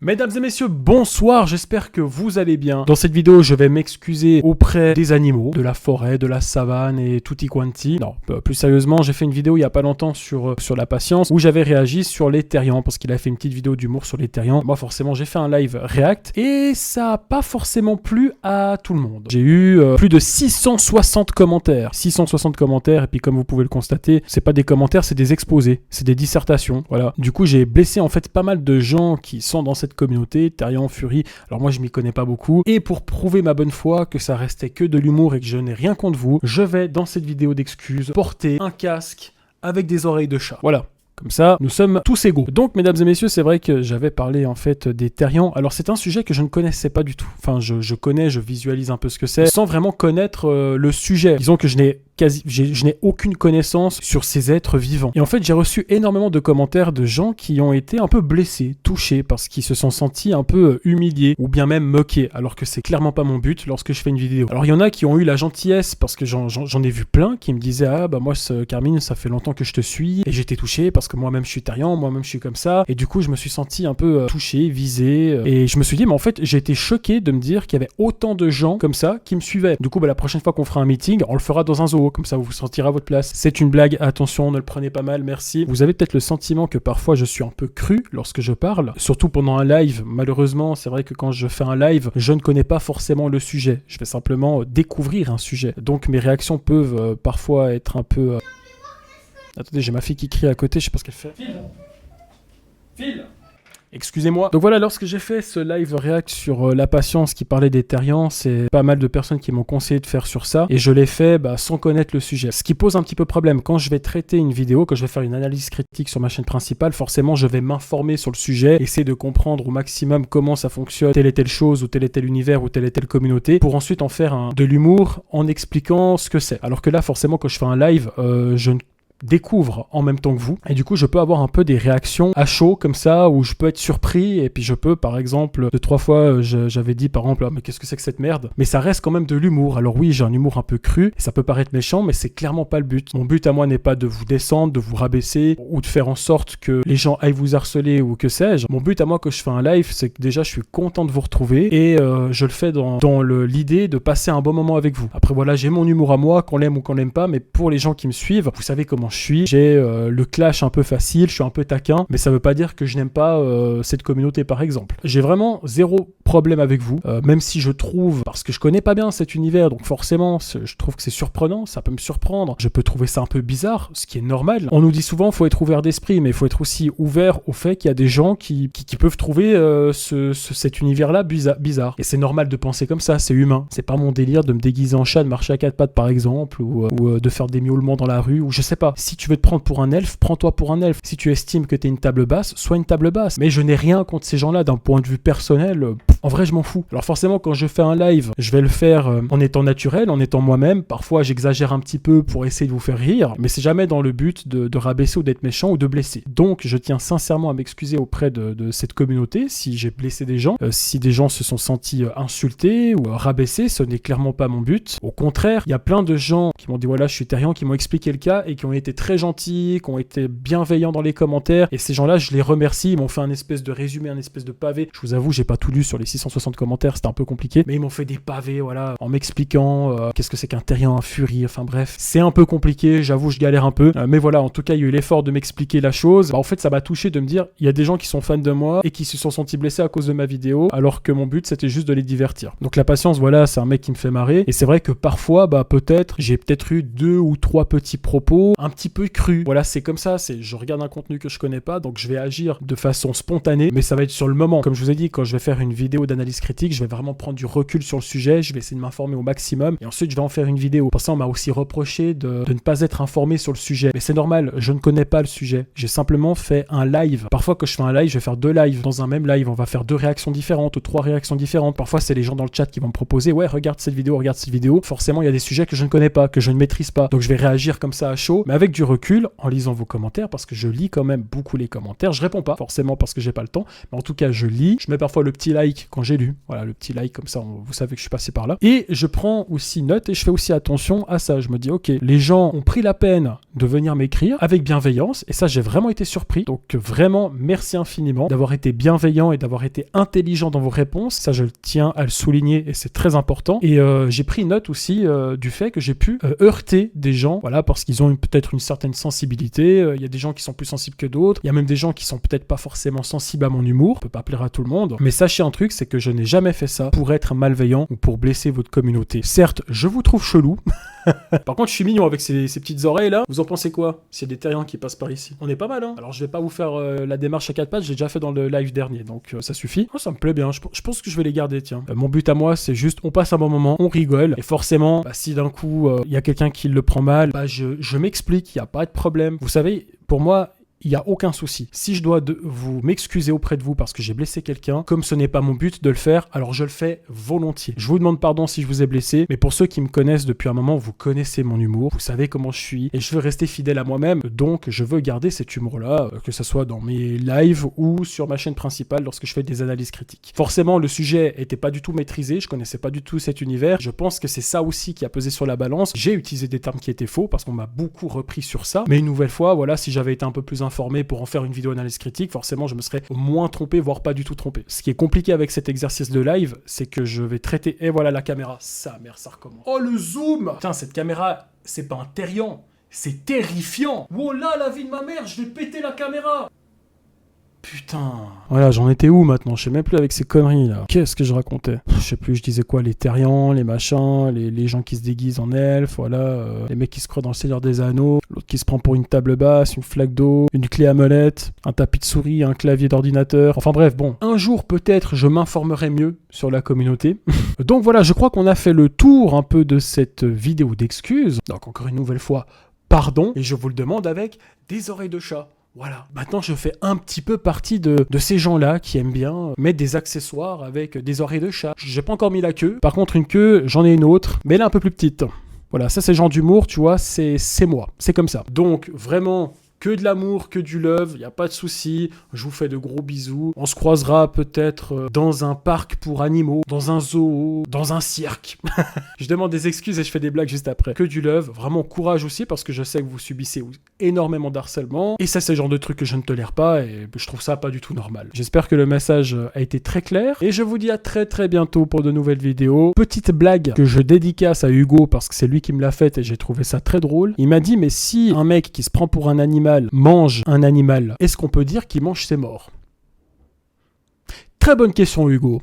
Mesdames et messieurs, bonsoir, j'espère que vous allez bien. Dans cette vidéo, je vais m'excuser auprès des animaux, de la forêt, de la savane et tutti quanti. Non, plus sérieusement, j'ai fait une vidéo il y a pas longtemps sur la patience, où j'avais réagi sur les terriens, parce qu'il a fait une petite vidéo d'humour sur les terriens. Moi, forcément, j'ai fait un live react, et ça a pas forcément plu à tout le monde. J'ai eu plus de 660 commentaires. 660 commentaires, et puis comme vous pouvez le constater, c'est pas des commentaires, c'est des exposés, c'est des dissertations, voilà. Du coup, j'ai blessé en fait pas mal de gens qui sont dans cette communauté, Terrien, Fury. Alors moi je m'y connais pas beaucoup, et pour prouver ma bonne foi que ça restait que de l'humour et que je n'ai rien contre vous, je vais dans cette vidéo d'excuses porter un casque avec des oreilles de chat. Voilà. Comme ça, nous sommes tous égaux. Donc, mesdames et messieurs, c'est vrai que j'avais parlé en fait des terriens. Alors, c'est un sujet que je ne connaissais pas du tout. Enfin, je connais, je visualise un peu ce que c'est, sans vraiment connaître le sujet. Disons que je n'ai aucune connaissance sur ces êtres vivants. Et en fait, j'ai reçu énormément de commentaires de gens qui ont été un peu blessés, touchés, parce qu'ils se sont sentis un peu humiliés, ou bien même moqués, alors que c'est clairement pas mon but lorsque je fais une vidéo. Alors, il y en a qui ont eu la gentillesse, parce que j'en ai vu plein, qui me disaient « Ah, bah moi, Carmine, ça fait longtemps que je te suis, et j'étais touché, parce que moi-même, je suis terrien, moi-même, je suis comme ça. » Et du coup, je me suis senti un peu touché, visé, et je me suis dit « Mais en fait, j'ai été choqué de me dire qu'il y avait autant de gens comme ça qui me suivaient. » Du coup, bah, la prochaine fois qu'on fera un meeting, on le fera dans un zoo. Comme ça, vous vous sentirez à votre place. C'est une blague, attention, ne le prenez pas mal, merci. Vous avez peut-être le sentiment que parfois je suis un peu cru lorsque je parle, surtout pendant un live. Malheureusement, c'est vrai que quand je fais un live, je ne connais pas forcément le sujet. Je vais simplement découvrir un sujet. Donc mes réactions peuvent parfois être un peu... Attendez, j'ai ma fille qui crie à côté, je sais pas ce qu'elle fait. File. Excusez-moi. Donc voilà, lorsque j'ai fait ce live react sur la patience qui parlait des terriens, c'est pas mal de personnes qui m'ont conseillé de faire sur ça, et je l'ai fait sans connaître le sujet. Ce qui pose un petit peu problème, quand je vais traiter une vidéo, quand je vais faire une analyse critique sur ma chaîne principale, forcément je vais m'informer sur le sujet, essayer de comprendre au maximum comment ça fonctionne, telle et telle chose, ou tel et tel univers, ou telle et telle communauté, pour ensuite en faire de l'humour en expliquant ce que c'est. Alors que là, forcément, quand je fais un live, je ne découvre en même temps que vous, et du coup je peux avoir un peu des réactions à chaud comme ça, où je peux être surpris, et puis je peux par exemple 2-3 fois j'avais dit par exemple mais qu'est-ce que c'est que cette merde, mais ça reste quand même de l'humour. Alors oui, j'ai un humour un peu cru et ça peut paraître méchant, mais c'est clairement pas le but. Mon but à moi n'est pas de vous descendre, de vous rabaisser, ou de faire en sorte que les gens aillent vous harceler ou que sais-je. Mon but à moi quand je fais un live, c'est que déjà je suis content de vous retrouver, et je le fais dans l'idée de passer un bon moment avec vous. Après voilà, j'ai mon humour à moi, qu'on l'aime ou qu'on l'aime pas, mais pour les gens qui me suivent, vous savez comment je suis, j'ai le clash un peu facile, je suis un peu taquin, mais ça veut pas dire que je n'aime pas cette communauté par exemple. J'ai vraiment zéro problème avec vous, même si je trouve, parce que je connais pas bien cet univers, donc forcément je trouve que c'est surprenant, ça peut me surprendre, je peux trouver ça un peu bizarre, ce qui est normal. On nous dit souvent faut être ouvert d'esprit, mais il faut être aussi ouvert au fait qu'il y a des gens qui peuvent trouver cet univers-là bizarre. Et c'est normal de penser comme ça, c'est humain. C'est pas mon délire de me déguiser en chat, de marcher à quatre pattes par exemple, ou de faire des miaulements dans la rue, ou je sais pas. Si tu veux te prendre pour un elfe, prends-toi pour un elfe. Si tu estimes que t'es une table basse, sois une table basse. Mais je n'ai rien contre ces gens-là d'un point de vue personnel. En vrai, je m'en fous. Alors forcément, quand je fais un live, je vais le faire en étant naturel, en étant moi-même. Parfois, j'exagère un petit peu pour essayer de vous faire rire, mais c'est jamais dans le but de rabaisser ou d'être méchant ou de blesser. Donc, je tiens sincèrement à m'excuser auprès de cette communauté si j'ai blessé des gens, si des gens se sont sentis insultés ou rabaissés, ce n'est clairement pas mon but. Au contraire, il y a plein de gens qui m'ont dit voilà, je suis terrien, qui m'ont expliqué le cas et qui ont été très gentils, qui ont été bienveillants dans les commentaires, et ces gens-là, je les remercie. Ils m'ont fait un espèce de résumé, un espèce de pavé. Je vous avoue, j'ai pas tout lu sur les 660 commentaires, c'était un peu compliqué, mais ils m'ont fait des pavés, voilà, en m'expliquant qu'est-ce que c'est qu'un terrien, un fury, enfin bref, c'est un peu compliqué, j'avoue, je galère un peu, mais voilà, en tout cas, il y a eu l'effort de m'expliquer la chose. En fait, ça m'a touché de me dire, il y a des gens qui sont fans de moi et qui se sont sentis blessés à cause de ma vidéo, alors que mon but, c'était juste de les divertir. Donc la patience, voilà, c'est un mec qui me fait marrer, et c'est vrai que parfois, peut-être, j'ai peut-être eu 2 ou 3 petits propos un petit peu crus. Voilà, c'est comme ça, je regarde un contenu que je connais pas, donc je vais agir de façon spontanée, mais ça va être sur le moment. Comme je vous ai dit, quand je vais faire une vidéo d'analyse critique, je vais vraiment prendre du recul sur le sujet, je vais essayer de m'informer au maximum, et ensuite je vais en faire une vidéo. Pour ça, on m'a aussi reproché de ne pas être informé sur le sujet. Mais c'est normal, je ne connais pas le sujet. J'ai simplement fait un live. Parfois, quand je fais un live, je vais faire 2 lives. Dans un même live, on va faire 2 réactions différentes ou 3 réactions différentes. Parfois, c'est les gens dans le chat qui vont me proposer, ouais, regarde cette vidéo, regarde cette vidéo. Forcément, il y a des sujets que je ne connais pas, que je ne maîtrise pas. Donc je vais réagir comme ça à chaud, mais avec du recul, en lisant vos commentaires, parce que je lis quand même beaucoup les commentaires. Je réponds pas, forcément parce que j'ai pas le temps, mais en tout cas, je lis. Je mets parfois le petit like quand j'ai lu. Voilà, le petit like comme ça, vous savez que je suis passé par là. Et je prends aussi note et je fais aussi attention à ça. Je me dis, ok, les gens ont pris la peine de venir m'écrire avec bienveillance et ça, j'ai vraiment été surpris. Donc vraiment, merci infiniment d'avoir été bienveillant et d'avoir été intelligent dans vos réponses. Ça, je tiens à le souligner et c'est très important. Et j'ai pris note aussi du fait que j'ai pu heurter des gens, voilà, parce qu'ils ont peut-être une certaine sensibilité. Il y a des gens qui sont plus sensibles que d'autres. Il y a même des gens qui sont peut-être pas forcément sensibles à mon humour. On peut pas plaire à tout le monde. Mais sachez un truc, c'est que je n'ai jamais fait ça pour être malveillant ou pour blesser votre communauté. Certes, je vous trouve chelou. Par contre, je suis mignon avec ces petites oreilles là. Vous en pensez quoi? S'il y a des terriens qui passent par ici. On est pas mal, hein. Alors, je vais pas vous faire la démarche à 4 pattes. J'ai déjà fait dans le live dernier. Donc, ça suffit. Oh, ça me plaît bien. Je pense que je vais les garder, tiens. Mon but à moi, c'est juste, on passe un bon moment, on rigole. Et forcément, si d'un coup, il y a quelqu'un qui le prend mal, je m'explique, il n'y a pas de problème. Vous savez, pour moi, il n'y a aucun souci. Si je dois vous m'excuser auprès de vous parce que j'ai blessé quelqu'un, comme ce n'est pas mon but de le faire, alors je le fais volontiers. Je vous demande pardon si je vous ai blessé, mais pour ceux qui me connaissent depuis un moment, vous connaissez mon humour, vous savez comment je suis, et je veux rester fidèle à moi-même, donc je veux garder cet humour-là, que ce soit dans mes lives ou sur ma chaîne principale lorsque je fais des analyses critiques. Forcément, le sujet n'était pas du tout maîtrisé, je connaissais pas du tout cet univers, je pense que c'est ça aussi qui a pesé sur la balance. J'ai utilisé des termes qui étaient faux parce qu'on m'a beaucoup repris sur ça, mais une nouvelle fois, voilà, si j'avais été un peu plus informé pour en faire une vidéo analyse critique, forcément je me serais moins trompé, voire pas du tout trompé. Ce qui est compliqué avec cet exercice de live, c'est que je vais traiter, et voilà la caméra, sa mère, ça recommence. Oh le zoom! Putain, cette caméra, c'est pas un terrien, c'est terrifiant! Oh là, la vie de ma mère, je vais péter la caméra! Putain. Voilà, j'en étais où maintenant? Je sais même plus avec ces conneries là. Qu'est-ce que je racontais? Je sais plus, je disais quoi? Les terriens, les machins, les gens qui se déguisent en elfes, voilà. Les mecs qui se croient dans le Seigneur des Anneaux. L'autre qui se prend pour une table basse, une flaque d'eau, une clé à molette, un tapis de souris, un clavier d'ordinateur. Enfin bref, bon. Un jour peut-être je m'informerai mieux sur la communauté. Donc voilà, je crois qu'on a fait le tour un peu de cette vidéo d'excuses. Donc encore une nouvelle fois, pardon. Et je vous le demande avec des oreilles de chat. Voilà, maintenant je fais un petit peu partie de ces gens-là qui aiment bien mettre des accessoires avec des oreilles de chat. J'ai pas encore mis la queue, par contre une queue, j'en ai une autre, mais elle est un peu plus petite. Voilà, ça c'est le genre d'humour, tu vois, c'est moi, c'est comme ça. Donc vraiment, que de l'amour, que du love, il n'y a pas de souci, je vous fais de gros bisous. On se croisera peut-être dans un parc pour animaux, dans un zoo, dans un cirque. Je demande des excuses et je fais des blagues juste après. Que du love, vraiment courage aussi parce que je sais que vous subissez énormément d'harcèlement. Et ça c'est le genre de truc que je ne tolère pas et je trouve ça pas du tout normal. J'espère que le message a été très clair et je vous dis à très bientôt pour de nouvelles vidéos. Petite blague que je dédicace à Hugo parce que c'est lui qui me l'a faite et j'ai trouvé ça très drôle. Il m'a dit mais si un mec qui se prend pour un animal mange un animal, est-ce qu'on peut dire qu'il mange ses morts? Très bonne question Hugo.